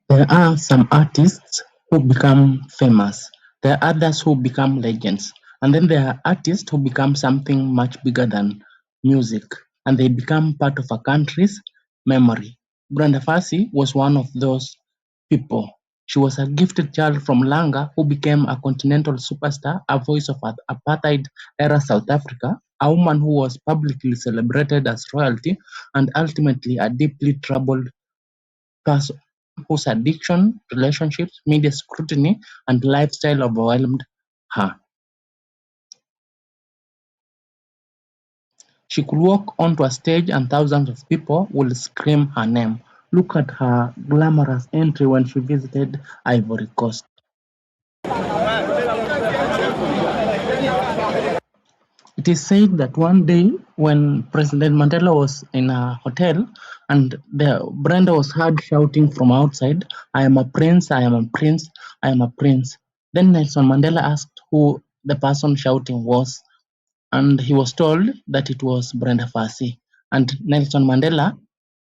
There are some artists who become famous. There are others who become legends. And then there are artists who become something much bigger than music. And they become part of a country's memory. Brenda Fassie was one of those people. She was a gifted child from Langa who became a continental superstar, a voice of apartheid era South Africa, a woman who was publicly celebrated as royalty, and ultimately a deeply troubled person whose addiction, relationships, media scrutiny, and lifestyle overwhelmed her. She could walk onto a stage and thousands of people would scream her name. Look at her glamorous entry when she visited Ivory Coast. It is said that one day when President Mandela was in a hotel and Brenda was heard shouting from outside, "I am a prince, I am a prince, I am a prince." Then Nelson Mandela asked who the person shouting was, and he was told that it was Brenda Fassie. And Nelson Mandela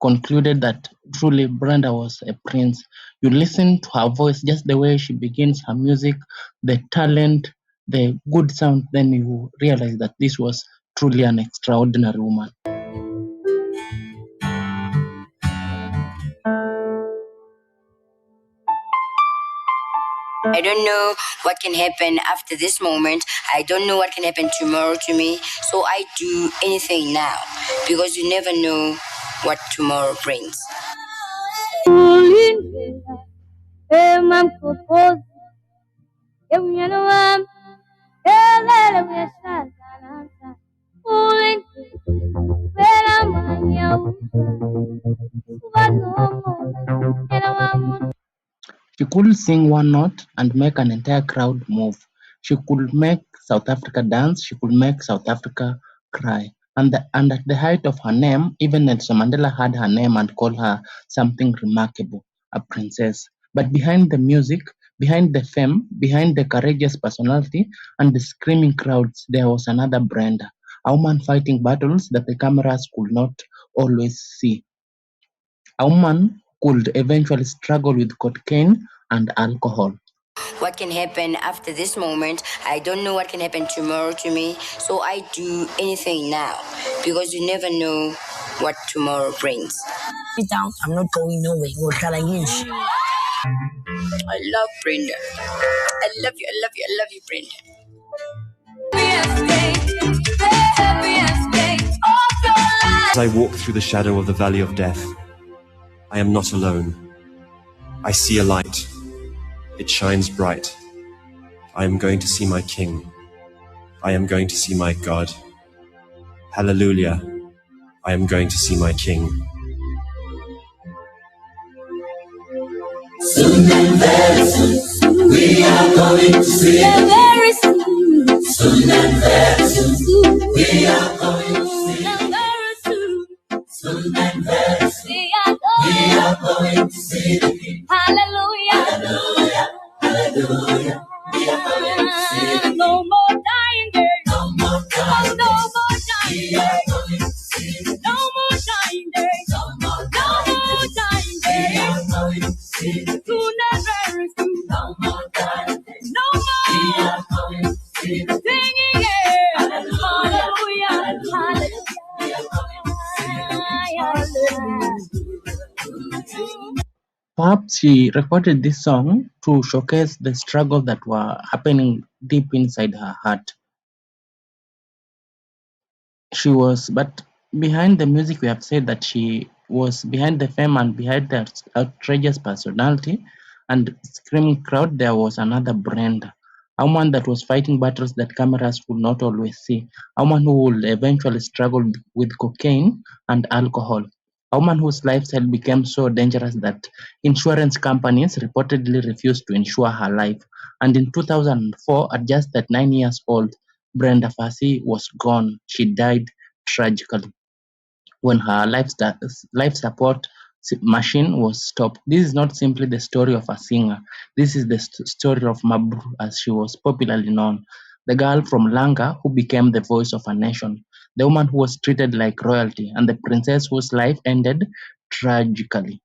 concluded that truly Brenda was a prince. You listen to her voice, just the way she begins her music, the talent, the good sound, then you realize that this was truly an extraordinary woman. I don't know what can happen after this moment. I don't know what can happen tomorrow to me. So I do anything now because you never know what tomorrow brings. She could sing one note and make an entire crowd move. She could make South Africa dance. She could make South Africa cry. And at the height of her name, even Nelson Mandela had her name and called her something remarkable, a princess. But behind the music, behind the fame, behind the courageous personality and the screaming crowds, there was another Brenda, a woman fighting battles that the cameras could not always see. A woman could eventually struggle with cocaine and alcohol. What can happen after this moment? I don't know what can happen tomorrow to me. So I do anything now because you never know what tomorrow brings. Down, I'm not going nowhere. I love Brenda. I love you, I love you, I love you, Brenda. As I walk through the shadow of the valley of death, I am not alone. I see a light. It shines bright. I am going to see my King. I am going to see my God. Hallelujah. I am going to see my King. Soon and very soon, we are going to see Him. Very soon. Soon and very soon, we are going to see Him. Very soon. Soon and very soon, we are going to see Him. Hallelujah. Hallelujah. Hallelujah. We are going to see Him. No more dying days. No more dying days. No more dying days. We are going to see Him. No more dying days. No more dying days. We are going to see Him. Soon and very soon. No more dying days. No more. We are going to see Him. Singing it. Hallelujah. Hallelujah. We are going to see Him. Perhaps she recorded this song to showcase the struggle that were happening deep inside her heart. But behind the music, we have said that she was behind the fame and behind the outrageous personality and screaming crowd, there was another Brenda, a woman that was fighting battles that cameras could not always see, a woman who would eventually struggle with cocaine and alcohol, a woman whose lifestyle became so dangerous that insurance companies reportedly refused to insure her life. And in 2004, at just 39 years old, Brenda Fassie was gone. She died tragically when her life support machine was stopped. This is not simply the story of a singer. This is the story of Mabru, as she was popularly known, the girl from Langa who became the voice of a nation, the woman who was treated like royalty, and the princess whose life ended tragically.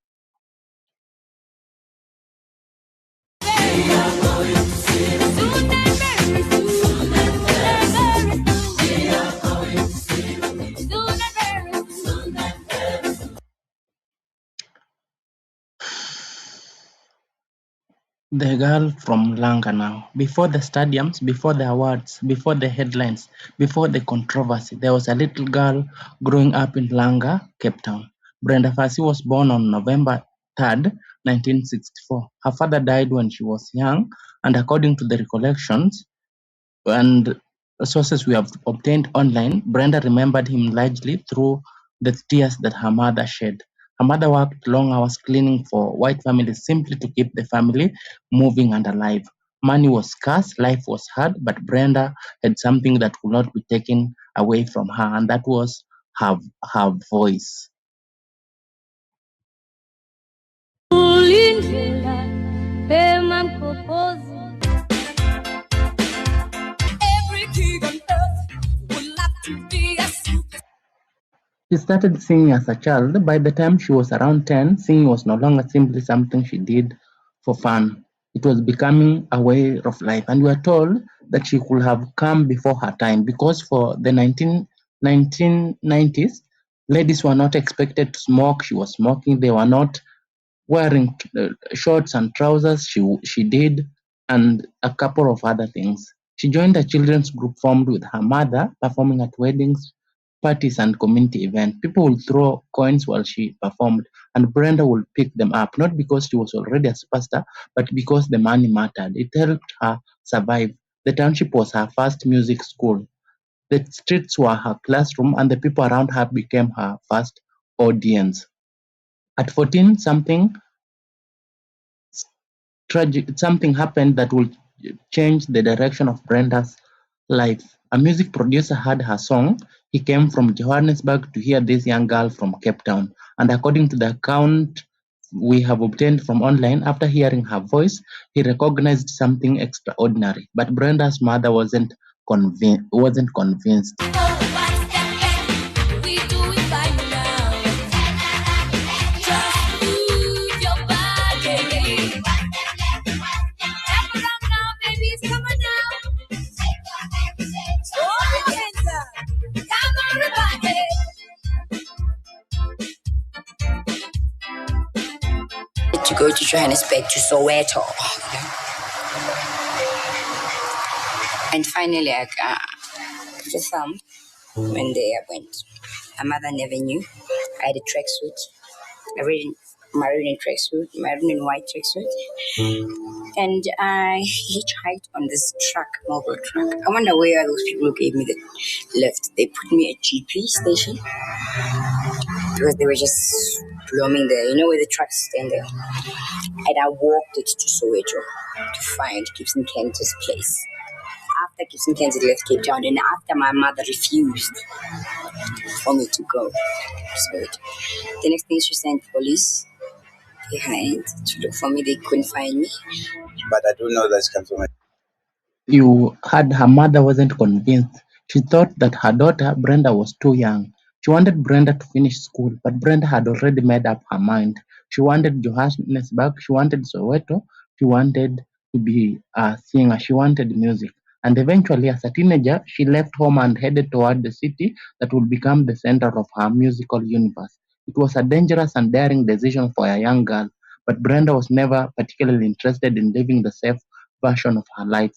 The girl from Langa now. Before the stadiums, before the awards, before the headlines, before the controversy, there was a little girl growing up in Langa, Cape Town. Brenda Fassie was born on November 3rd, 1964. Her father died when she was young, and according to the recollections, and sources we have obtained online, Brenda remembered him largely through the tears that her mother shed. Her mother worked long hours cleaning for white families simply to keep the family moving and alive. Money was scarce, life was hard, but Brenda had something that could not be taken away from her, and that was her voice. Vulindlela, emamkopozi. Every king on earth would love to be a super. She started singing as a child. By the time she was around 10, singing was no longer simply something she did for fun. It was becoming a way of life. And we are told that she could have come before her time because for the 1990s, ladies were not expected to smoke. She was smoking. They were not wearing shorts and trousers. She did, and a couple of other things. She joined a children's group formed with her mother, performing at weddings, parties, and community events. People would throw coins while she performed, and Brenda would pick them up, not because she was already a superstar, but because the money mattered. It helped her survive. The township was her first music school. The streets were her classroom, and the people around her became her first audience. At 14, something happened that would change the direction of Brenda's life. A music producer heard her song. He came from Johannesburg to hear this young girl from Cape Town. And according to the account we have obtained from online, after hearing her voice, he recognized something extraordinary. But Brenda's mother wasn't convinced. We do it by now. Just move your body. Tap around now, baby, it's coming now. Throw your hands up. Come on, everybody. To go to Johannesburg to Soweto. And finally, I put a thumb when they went. My mother never knew. I had a tracksuit, a maroon and tracksuit, maroon and white tracksuit. And I hitchhiked on this truck, mobile truck. I wonder where are those people who gave me the lift. They put me at GP station because they were just blooming there. You know where the trucks stand there? And I walked it to Soweto to find Gibson Kent's place. After Gibson Kent left Cape Town, and after my mother refused for me to go to Soweto, the next thing she sent police behind to look for me. They couldn't find me. But I do know that's confirmation. You heard her mother wasn't convinced. She thought that her daughter, Brenda, was too young. She wanted Brenda to finish school, but Brenda had already made up her mind. She wanted Johannesburg, she wanted Soweto, she wanted to be a singer, she wanted music. And eventually, as a teenager, she left home and headed toward the city that would become the center of her musical universe. It was a dangerous and daring decision for a young girl, but Brenda was never particularly interested in living the safe version of her life.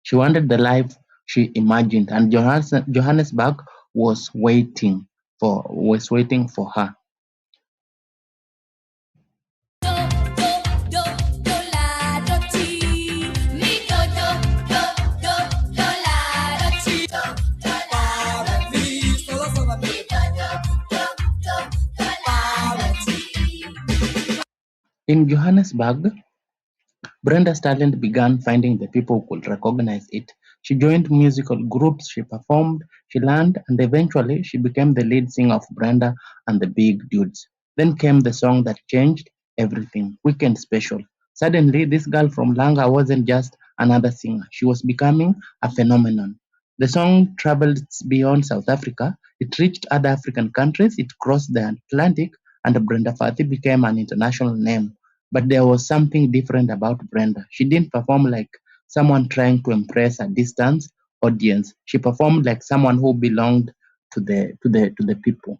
She wanted the life she imagined, and Johannesburg was waiting for her. Do, do, do, do, la, do, ti. Mi, do, do. In Johannesburg, Brenda's talent began finding the people who could recognize it. She joined musical groups, she performed, she learned, and eventually she became the lead singer of Brenda and the Big Dudes. Then came the song that changed everything, Weekend Special. Suddenly, this girl from Langa wasn't just another singer, she was becoming a phenomenon. The song traveled beyond South Africa, it reached other African countries, it crossed the Atlantic, and Brenda Fassie became an international name. But there was something different about Brenda. She didn't perform like someone trying to impress a distant audience. She performed like someone who belonged to the people.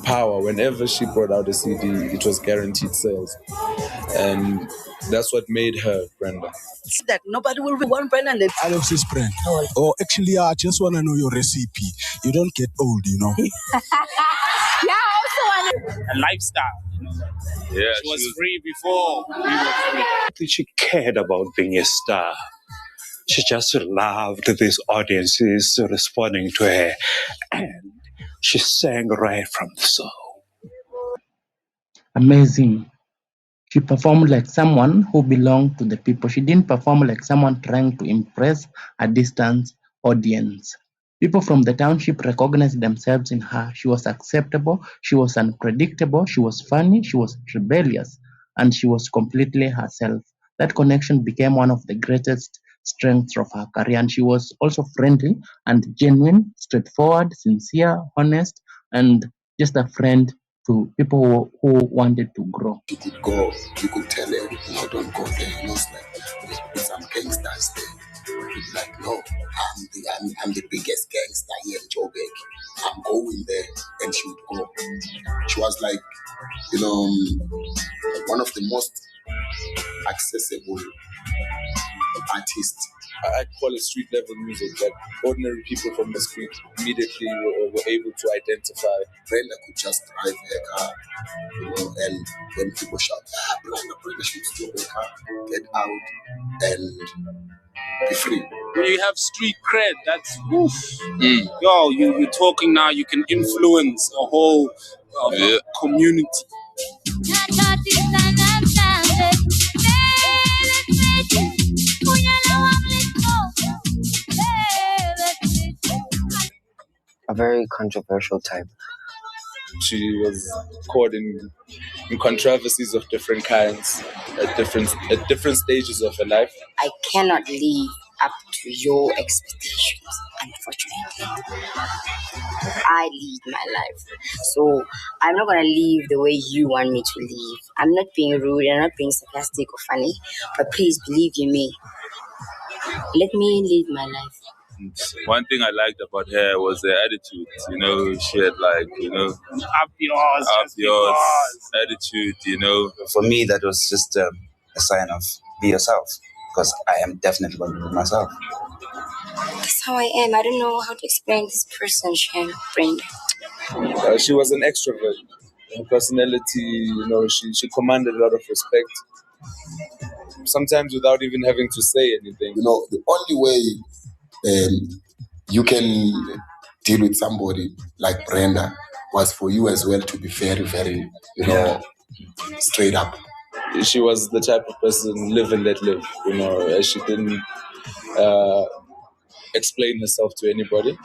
Power. Whenever she brought out a CD, it was guaranteed sales, and that's what made her Brenda. That nobody will be one brand and they I love this brand. Oh, actually, I just want to know your recipe. You don't get old, you know. A lifestyle. Yeah, she was free before we were free. She cared about being a star. She just loved these audiences responding to her. And she sang right from the soul. Amazing. She performed like someone who belonged to the people. She didn't perform like someone trying to impress a distant audience. People from the township recognized themselves in her. She was acceptable, she was unpredictable, she was funny, she was rebellious, and she was completely herself. That connection became one of the greatest strengths of her career. And she was also friendly and genuine, straightforward, sincere, honest, and just a friend to people who wanted to grow. You could go, you could tell her, no, don't go there. You know, it's like there's some gangsters there. You'd be like, no, I'm the biggest gangster here in Joburg. I'm going there, and she would go. She was like, one of the most accessible artists. I call it street level music, that ordinary people from the street immediately were able to identify. Brenda could just drive her car, and when people shout, Brenda, she would stop her car, get out, and be free. When you have street cred, that's yo, you're talking now, you can influence a whole community. A very controversial type. She was caught in controversies of different kinds at different stages of her life. I cannot live up to your expectations, unfortunately. I lead my life. So I'm not gonna live the way you want me to live. I'm not being rude, I'm not being sarcastic or funny, but please believe in me. Let me live my life. One thing I liked about her was her attitude. She had Up yours attitude. For me, that was just a sign of be yourself, because I am definitely going to be myself. That's how I am. I don't know how to explain this person, Brenda. She was an extrovert. Her personality, she commanded a lot of respect. Sometimes without even having to say anything. The only way you can deal with somebody like Brenda was for you as well to be very, very, straight up. She was the type of person, live and let live. She didn't explain herself to anybody.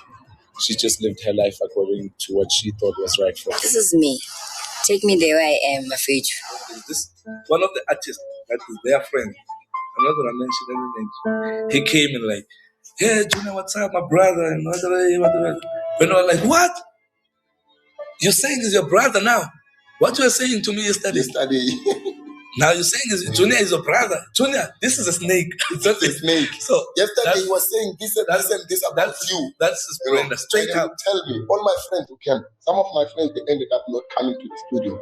She just lived her life according to what she thought was right for her. This is me. Take me the way I am, Mafiju. Is this one of the artists that is their friend? I'm not gonna mention anything. He came and like, hey Junior, what's up, my brother? And what? When I was like, what? You're saying is your brother now? What you were saying to me yesterday? Now you're saying is Junior is your brother. Junior, this is a snake. It's a snake. So yesterday he was saying this and this about you. That's his brother. Straight up. Tell me, all my friends who came, some of my friends, they ended up not coming to the studio.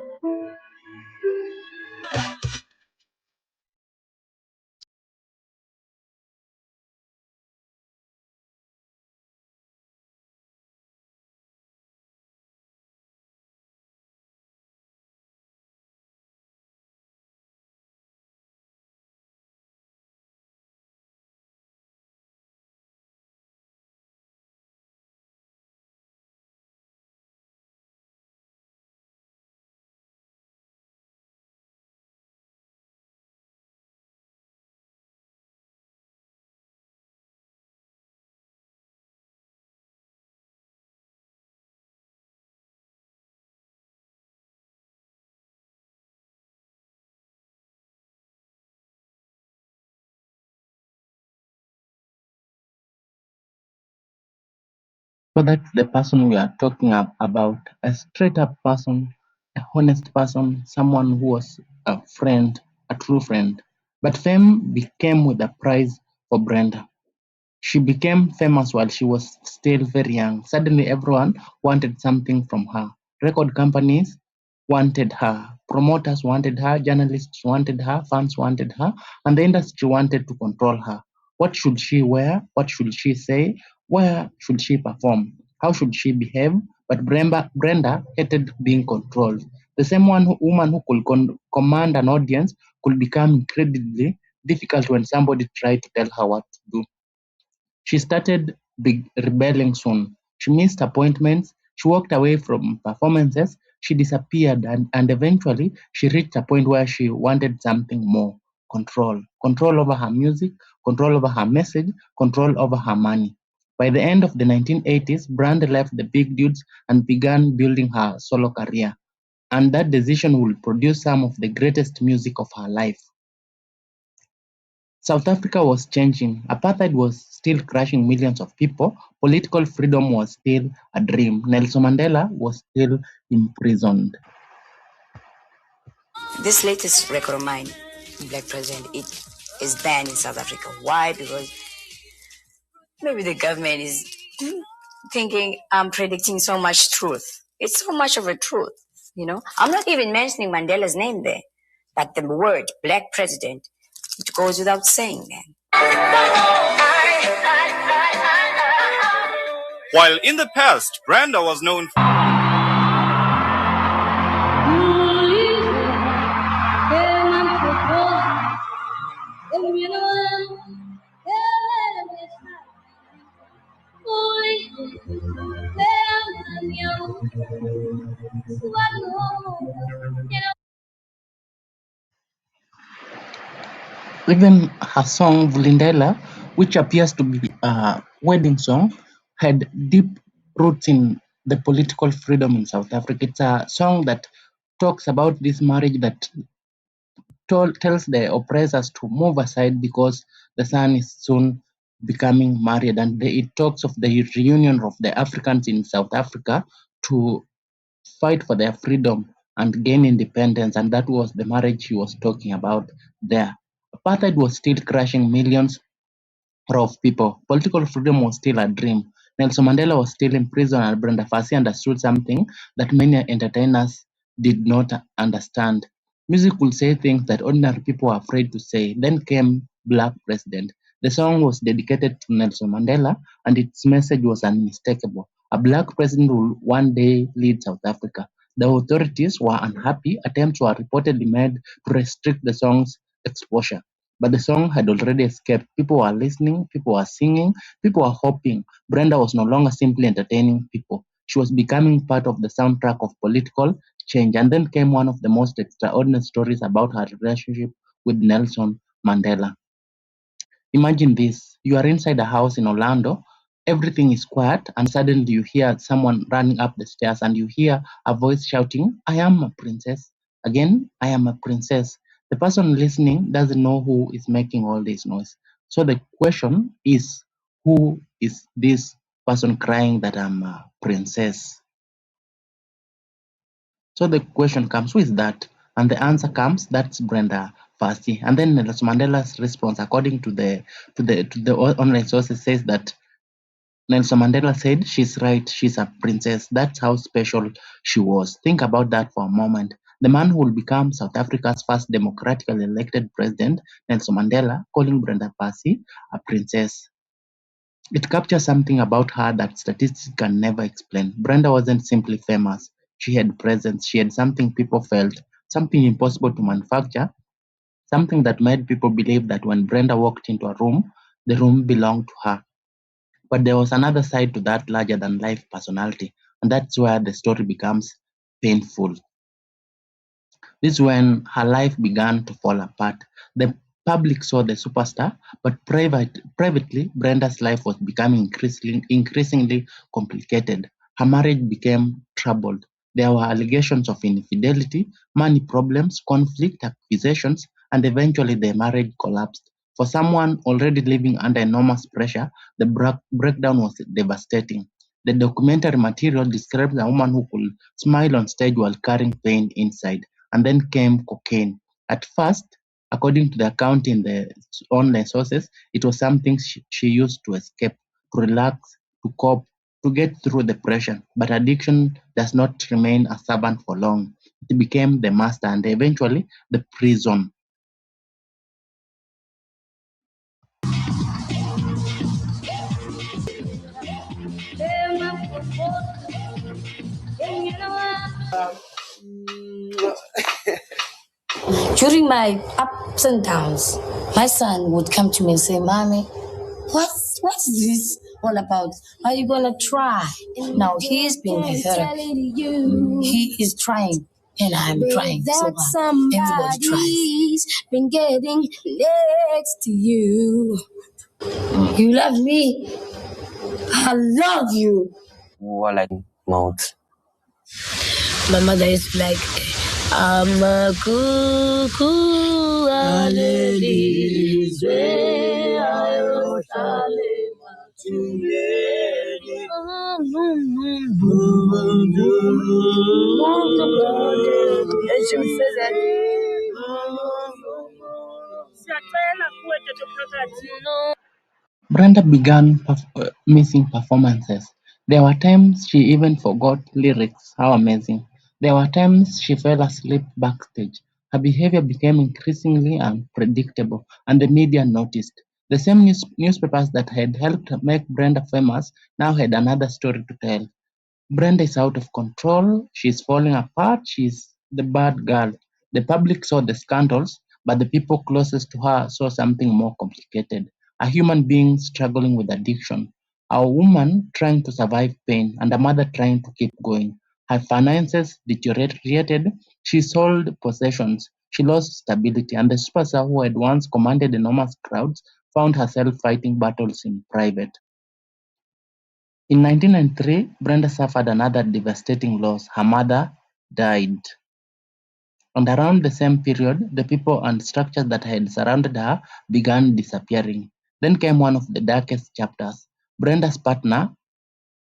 So that's the person we are talking about, a straight up person, a honest person, someone who was a friend, a true friend. But fame became with a price for Brenda. She became famous while she was still very young. Suddenly, everyone wanted something from her. Record companies wanted her, promoters wanted her, journalists wanted her, fans wanted her, and the industry wanted to control her. What should she wear? What should she say? Where should she perform? How should she behave? But Brenda hated being controlled. The same woman who could command an audience could become incredibly difficult when somebody tried to tell her what to do. She started rebelling soon. She missed appointments, she walked away from performances, she disappeared, and eventually she reached a point where she wanted something more: control. Control over her music, control over her message, control over her money. By the end of the 1980s, Brand left the big dudes and began building her solo career. And that decision would produce some of the greatest music of her life. South Africa was changing. Apartheid was still crushing millions of people. Political freedom was still a dream. Nelson Mandela was still imprisoned. This latest record of mine, Black President, it is banned in South Africa. Why? Because maybe the government is thinking I'm predicting so much truth. It's so much of a truth, you know. I'm not even mentioning Mandela's name there, but the word Black President, it goes without saying, man. While in the past, Brenda was known for Even her song Vulindlela, which appears to be a wedding song, had deep roots in the political freedom in South Africa. It's a song that talks about this marriage that tells the oppressors to move aside because the son is soon becoming married, and it talks of the reunion of the Africans in South Africa to fight for their freedom and gain independence, and that was the marriage he was talking about there. Apartheid was still crushing millions of people. Political freedom was still a dream. Nelson Mandela was still in prison, and Brenda Fassie understood something that many entertainers did not understand. Music would say things that ordinary people were afraid to say. Then came Black President. The song was dedicated to Nelson Mandela, and its message was unmistakable. A black president will one day lead South Africa. The authorities were unhappy. Attempts were reportedly made to restrict the song's exposure. But the song had already escaped. People were listening, people were singing, people were hoping. Brenda was no longer simply entertaining people. She was becoming part of the soundtrack of political change. And then came one of the most extraordinary stories about her relationship with Nelson Mandela. Imagine this: you are inside a house in Orlando, everything is quiet, and suddenly you hear someone running up the stairs and you hear a voice shouting, "I am a princess." Again, "I am a princess." The person listening doesn't know who is making all this noise. So the question is, who is this person crying that I'm a princess? So the question comes, who is that? And the answer comes, that's Brenda Fassie. And then Nelson Mandela's response, according to the online sources, says that Nelson Mandela said, "She's right, she's a princess. That's how special she was." Think about that for a moment. The man who will become South Africa's first democratically elected president, Nelson Mandela, calling Brenda Fassie a princess. It captures something about her that statistics can never explain. Brenda wasn't simply famous. She had presence. She had something people felt, something impossible to manufacture, something that made people believe that when Brenda walked into a room, the room belonged to her. But there was another side to that larger than life personality, and that's where the story becomes painful. This is when her life began to fall apart. The public saw the superstar, but privately, Brenda's life was becoming increasingly complicated. Her marriage became troubled. There were allegations of infidelity, money problems, conflict, accusations, and eventually the marriage collapsed. For someone already living under enormous pressure, the breakdown was devastating. The documentary material describes a woman who could smile on stage while carrying pain inside, and then came cocaine. At first, according to the account in the online sources, it was something she used to escape, to relax, to cope, to get through depression. But addiction does not remain a servant for long. It became the master and eventually the prison. During my ups and downs, my son would come to me and say, "Mommy, what's this all about? Are you gonna try?" Now he's been my therapy. He is trying, and I'm trying so hard. Everybody tries. Been getting next to you. You love me. I love you. Warlike mode. My mother is like, I'm a cuckoo, a lady's way, I wrote a letter to lady. And she would say that. Brenda began missing performances. There were times she even forgot lyrics. How amazing. There were times she fell asleep backstage. Her behavior became increasingly unpredictable, and the media noticed. The same newspapers that had helped make Brenda famous now had another story to tell. Brenda is out of control, she's falling apart, she's the bad girl. The public saw the scandals, but the people closest to her saw something more complicated. A human being struggling with addiction, a woman trying to survive pain, and a mother trying to keep going. Her finances deteriorated, she sold possessions, she lost stability, and the superstar who had once commanded enormous crowds found herself fighting battles in private. In 1993, Brenda suffered another devastating loss: her mother died. And around the same period, the people and structures that had surrounded her began disappearing. Then came one of the darkest chapters. Brenda's partner,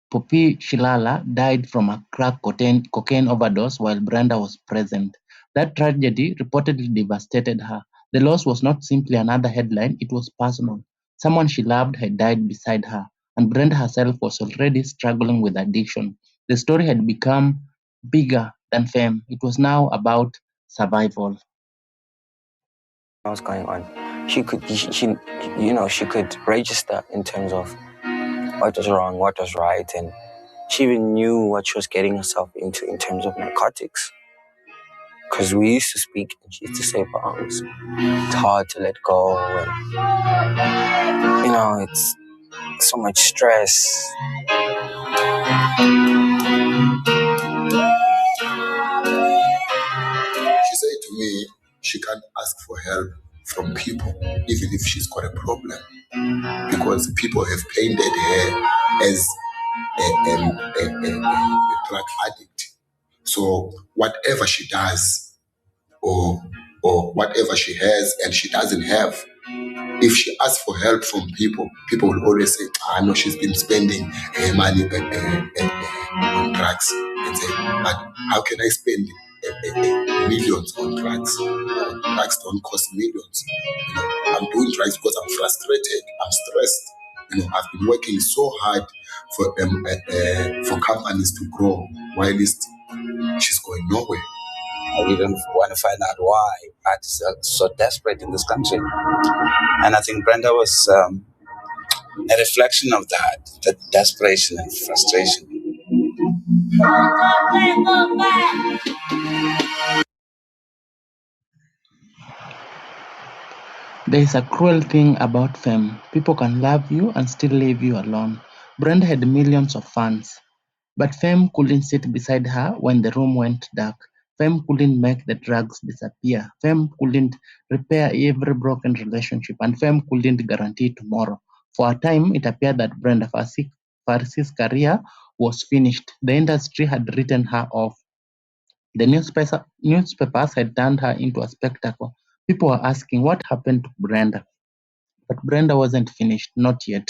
Poppy Shilala, died from a crack cocaine overdose while Brenda was present. That tragedy reportedly devastated her. The loss was not simply another headline, it was personal. Someone she loved had died beside her, and Brenda herself was already struggling with addiction. The story had become bigger than fame. It was now about survival. What's going on? She could register in terms of what was wrong, what was right, and she even knew what she was getting herself into in terms of narcotics. Because we used to speak and she used to say bongs. It's hard to let go, and it's so much stress. She said to me, she can't ask for help from people, even if she's got a problem, because people have painted her as a drug addict. So whatever she does, or whatever she has and she doesn't have, if she asks for help from people, people will always say, I know she's been spending money on drugs. And say, but how can I spend millions on drugs? Drugs don't cost millions. I'm doing drugs because I'm frustrated, I'm stressed. I've been working so hard for companies to grow, while she's going nowhere. I didn't want to find out why artists are so desperate in this country. And I think Brenda was a reflection of that desperation and frustration. There is a cruel thing about fame. People can love you and still leave you alone. Brenda had millions of fans, but fame couldn't sit beside her when the room went dark. Fame couldn't make the drugs disappear. Fame couldn't repair every broken relationship, and fame couldn't guarantee tomorrow. For a time, it appeared that Brenda Fassie's career was finished. The industry had written her off. The newspapers had turned her into a spectacle. People were asking what happened to Brenda. But Brenda wasn't finished, not yet.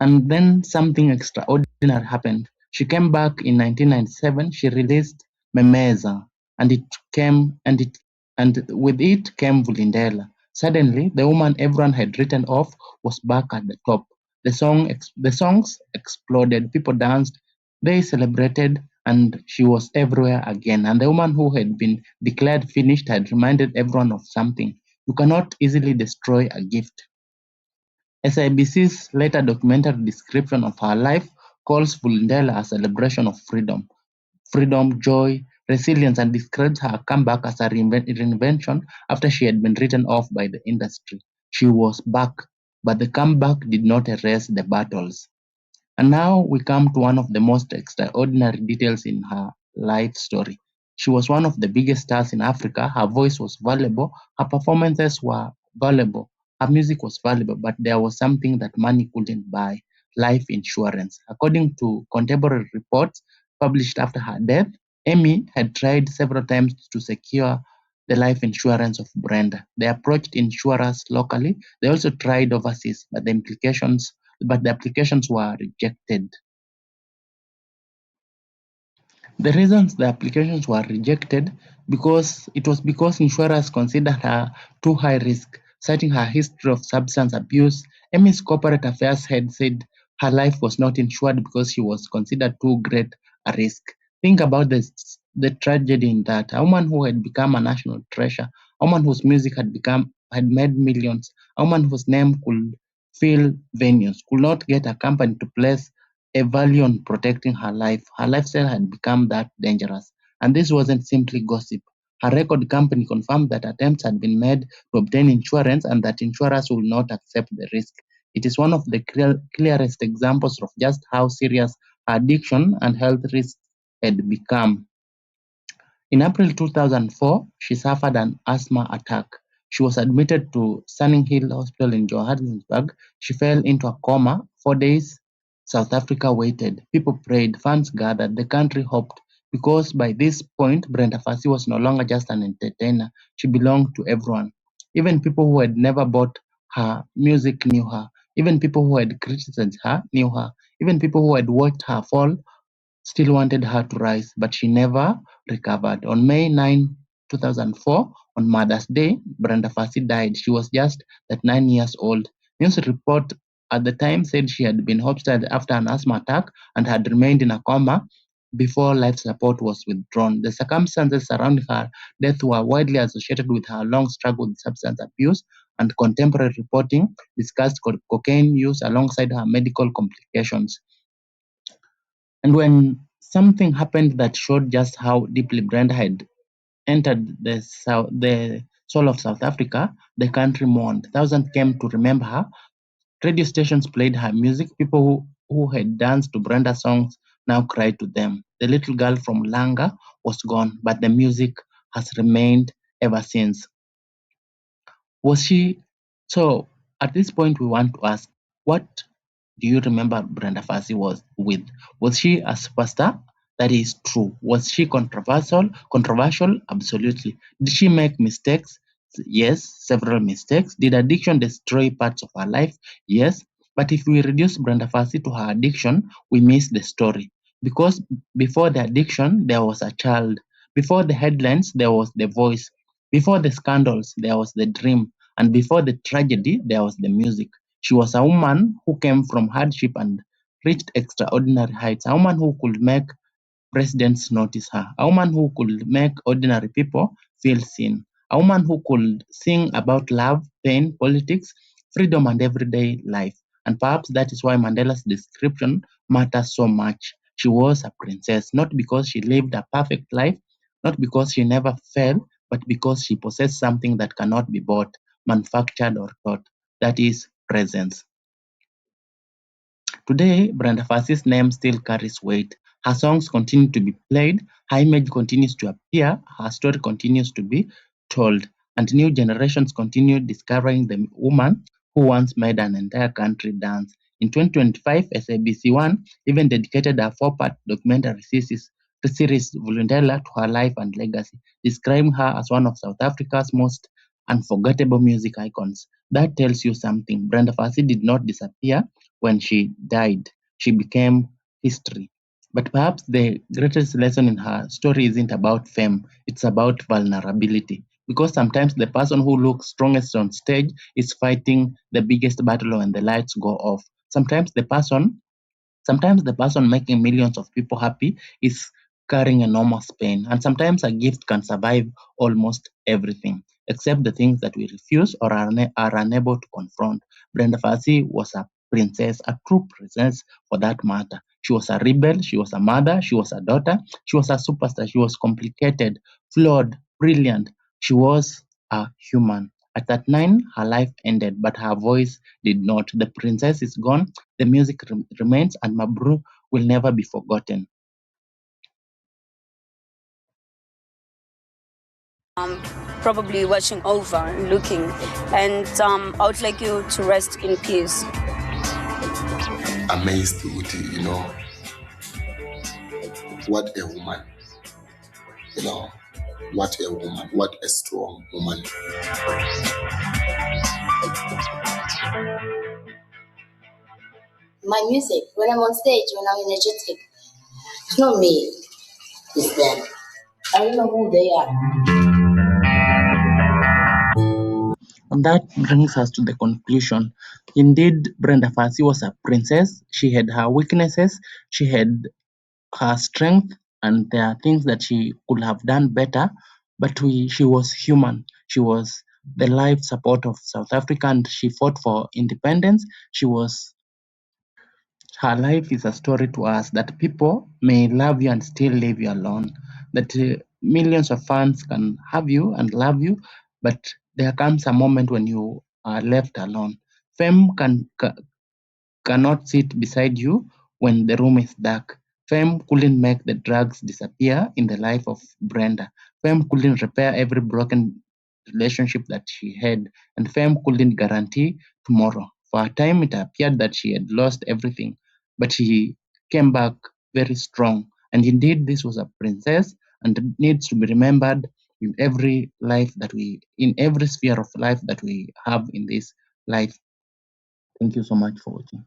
And then something extraordinary happened. She came back in 1997. She released Memeza, and it came and with it came Vulindlela. Suddenly, the woman everyone had written off was back at the top. The songs exploded. People danced. They celebrated, and she was everywhere again. And the woman who had been declared finished had reminded everyone of something. You cannot easily destroy a gift. SIBC's later documentary description of her life calls Vulindlela a celebration of freedom, joy, resilience, and describes her comeback as a reinvention after she had been written off by the industry. She was back, but the comeback did not erase the battles. And now we come to one of the most extraordinary details in her life story. She was one of the biggest stars in Africa. Her voice was valuable. Her performances were valuable. Her music was valuable, but there was something that money couldn't buy: life insurance. According to contemporary reports published after her death, Amy had tried several times to secure the life insurance of Brenda. They approached insurers locally. They also tried overseas, but the applications were rejected. The reasons the applications were rejected because insurers considered her too high risk, citing her history of substance abuse. Amy's corporate affairs head said her life was not insured because she was considered too great a risk. Think about the tragedy in that. A woman who had become a national treasure, a woman whose music had made millions, a woman whose name could fill venues, could not get a company to place a value on protecting her life. Her lifestyle had become that dangerous. And this wasn't simply gossip. Her record company confirmed that attempts had been made to obtain insurance and that insurers would not accept the risk. It is one of the clearest examples of just how serious her addiction and health risks had become. In April 2004, she suffered an asthma attack. She was admitted to Sunninghill Hospital in Johannesburg. She fell into a coma. 4 days, South Africa waited. People prayed. Fans gathered. The country hoped. Because by this point, Brenda Fassie was no longer just an entertainer. She belonged to everyone. Even people who had never bought her music knew her. Even people who had criticized her knew her. Even people who had watched her fall still wanted her to rise, but she never recovered. On May 9, 2004, on Mother's Day, Brenda Fassie died. She was just 9 years old. News report at the time said she had been hospitalized after an asthma attack and had remained in a coma before life support was withdrawn. The circumstances surrounding her death were widely associated with her long struggle with substance abuse, and contemporary reporting discussed cocaine use alongside her medical complications. And when something happened that showed just how deeply Brenda had entered the soul of South Africa, the country mourned. Thousands came to remember her. Radio stations played her music. People who had danced to Brenda's songs now cried to them. The little girl from Langa was gone, but the music has remained ever since. Was she? So at this point, we want to ask, what do you remember Brenda Fassie was with? Was she a superstar? That is true. Was she controversial? Controversial? Absolutely. Did she make mistakes? Yes, several mistakes. Did addiction destroy parts of her life? Yes. But if we reduce Brenda Fassie to her addiction, we miss the story. Because before the addiction, there was a child. Before the headlines, there was the voice. Before the scandals, there was the dream. And before the tragedy, there was the music. She was a woman who came from hardship and reached extraordinary heights, a woman who could make presidents notice her, a woman who could make ordinary people feel seen, a woman who could sing about love, pain, politics, freedom, and everyday life. And perhaps that is why Mandela's description matters so much. She was a princess, not because she lived a perfect life, not because she never fell, but because she possessed something that cannot be bought, manufactured, or taught. That is presence. Today, Brenda Fassie's name still carries weight. Her songs continue to be played, her image continues to appear, her story continues to be told, and new generations continue discovering the woman who once made an entire country dance. In 2025, SABC One even dedicated a 4-part documentary series, Vulindlela, to her life and legacy, describing her as one of South Africa's most unforgettable music icons. That tells you something. Brenda Fassie did not disappear. when she died. She became history. But perhaps the greatest lesson in her story isn't about fame, it's about vulnerability. Because sometimes the person who looks strongest on stage is fighting the biggest battle when the lights go off. Sometimes the person making millions of people happy is carrying enormous pain, and sometimes a gift can survive almost everything, except the things that we refuse or are unable to confront. Brenda Fassie was a princess, a true princess for that matter. She was a rebel, she was a mother, she was a daughter, she was a superstar, she was complicated, flawed, brilliant. She was a human. At that 9, her life ended, but her voice did not. The princess is gone, the music remains, and Mabru will never be forgotten. Probably watching over and looking, and I would like you to rest in peace. Amazed Uti, you know. What a woman. You know, what a woman, what a strong woman. My music, when I'm on stage, when I'm energetic, it's not me, it's them. I don't know who they are. And that brings us to the conclusion. Indeed, Brenda Fassie was a princess. She had her weaknesses, she had her strength, and there are things that she could have done better, but she was human. She was the life support of South Africa, and she fought for independence. Her life is a story to us that people may love you and still leave you alone. That millions of fans can have you and love you, but there comes a moment when you are left alone. Fame cannot sit beside you when the room is dark. Fame couldn't make the drugs disappear in the life of Brenda. Fame couldn't repair every broken relationship that she had, and fame couldn't guarantee tomorrow. For a time, it appeared that she had lost everything, but she came back very strong. And indeed, this was a princess, and needs to be remembered in every in every sphere of life that we have in this life. Thank you so much for watching.